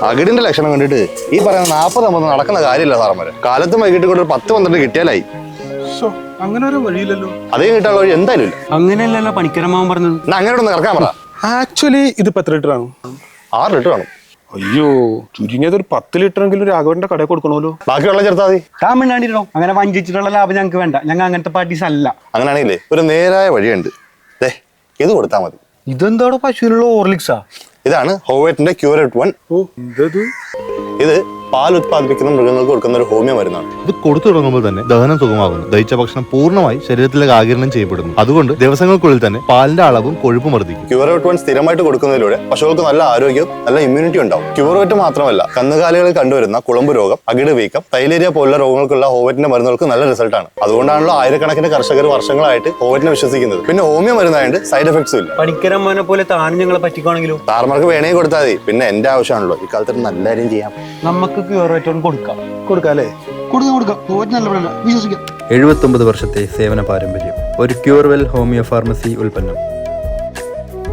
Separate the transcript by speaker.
Speaker 1: അകിടിന്റെ ലക്ഷണം കണ്ടിട്ട് ഈ പറയുന്ന 40-50 നടക്കുന്ന കാര്യമില്ല സാറന്മാര്. കാലത്തും വൈകിട്ട് കൂടെ 10-12 കിട്ടിയാലായി.
Speaker 2: അങ്ങനെ ഒരു വഴിയില്ലല്ലോ.
Speaker 1: അതേ കിട്ടാനുള്ള വഴി എന്തായാലും ഇല്ല.
Speaker 3: അങ്ങനെയല്ലല്ലോ പണിക്കരമാവൻ പറഞ്ഞത്.
Speaker 1: അങ്ങനെ ഒന്ന് ഇറക്കാൻ പറ.
Speaker 2: ആക്ച്വലി ഇതിപ്പോ എത്ര ലിറ്റർ ആണ്?
Speaker 1: 6 ലിറ്റർ കാണും.
Speaker 2: അയ്യോ, ചുരുങ്ങിയത് ഒരു 10 ലിറ്റർ എങ്കിലും രാഘവന്റെ കടയിൽ കൊടുക്കണമല്ലോ.
Speaker 1: ബാക്കി വെള്ളം ചേർത്താൽ മതി.
Speaker 3: താമിണ്ടാണ്ടിട്ടോ. അങ്ങനെ വഞ്ചിച്ചിട്ടുള്ള ലാഭം ഞങ്ങൾക്ക് വേണ്ട. ഞങ്ങൾ അങ്ങനത്തെ പാർട്ടീസ് അല്ല.
Speaker 1: അങ്ങനെയാണെങ്കിലേ ഒരു നേരായ വഴിയുണ്ട്. ഇത് കൊടുത്താൽ മതി.
Speaker 3: ഇതെന്തോടെ പശുവിനുള്ള ഓർലിക്സാ?
Speaker 1: ഇതാണ് ഹോവേറ്റിന്റെ ക്യൂറേറ്റ് 1. ഇത് പാൽ ഉത്പാദിപ്പിക്കുന്ന മൃഗങ്ങൾക്ക് കൊടുക്കുന്ന ഒരു ഹോമിയോ മരുന്നാണ്.
Speaker 4: ഇത് കൊടുത്തു തുടങ്ങുമ്പോൾ തന്നെ ദഹനം സുഗമാകുന്നു. ദഹിച്ച ഭക്ഷണം പൂർണ്ണമായി ശരീരത്തിലേക്ക് ആഗിരണം ചെയ്യപ്പെടുന്നു. അതുകൊണ്ട് ദിവസങ്ങൾക്കുള്ളിൽ തന്നെ പാലിന്റെ അളവും കൊഴുപ്പും വർദ്ധിക്കും.
Speaker 1: ക്യൂറേറ്റ് 1 സ്ഥിരമായിട്ട് കൊടുക്കുന്നതിലൂടെ പശുക്കൾക്ക് നല്ല ആരോഗ്യവും നല്ല ഇമ്മ്യൂണിറ്റി ഉണ്ടാവും. ക്യൂറേറ്റ് മാത്രമല്ല, കന്നുകാലികളിൽ കണ്ടുവരുന്ന കുളമ്പ് രോഗം, അകിട് വീക്കം, തൈലേരിയ പോലുള്ള രോഗങ്ങൾക്കുള്ള ഹോവേറ്റിന്റെ മരുന്നുകൾക്ക് നല്ല റിസൾട്ടാണ്. അതുകൊണ്ടാണല്ലോ ആയിരക്കണക്കിന് കർഷകർ വർഷങ്ങളായിട്ട് ഹോവേറ്റിനെ വിശ്വസിക്കുന്നത്. പിന്നെ ഹോമിയോ മരുന്നായതുകൊണ്ട് സൈഡ് എഫക്ട്സും ഇല്ല.
Speaker 3: പണിക്കരമാനെ പോലെ താനും ഞങ്ങളെ പറ്റിക്കുവാണെങ്കിലും
Speaker 1: സാർമാർക്ക് വേണേ കൊടുത്താൽ മതി. പിന്നെ എന്റെ ആവശ്യമാണല്ലോ, ഇക്കാലത്ത് നല്ല കാര്യം ചെയ്യാം.
Speaker 3: നമുക്ക് ക്യൂറേറ്റോൺ കൊടുക്കാം.
Speaker 1: കൊടുക്കാല്ലേ?
Speaker 3: കൊടുക്കാം. വിശ്വസിക്കാം.
Speaker 5: 79 വർഷത്തെ സേവന പാരമ്പര്യം. ഒരു ക്യൂർവെൽ ഹോമിയോ ഫാർമസി ഉൽപ്പന്നം.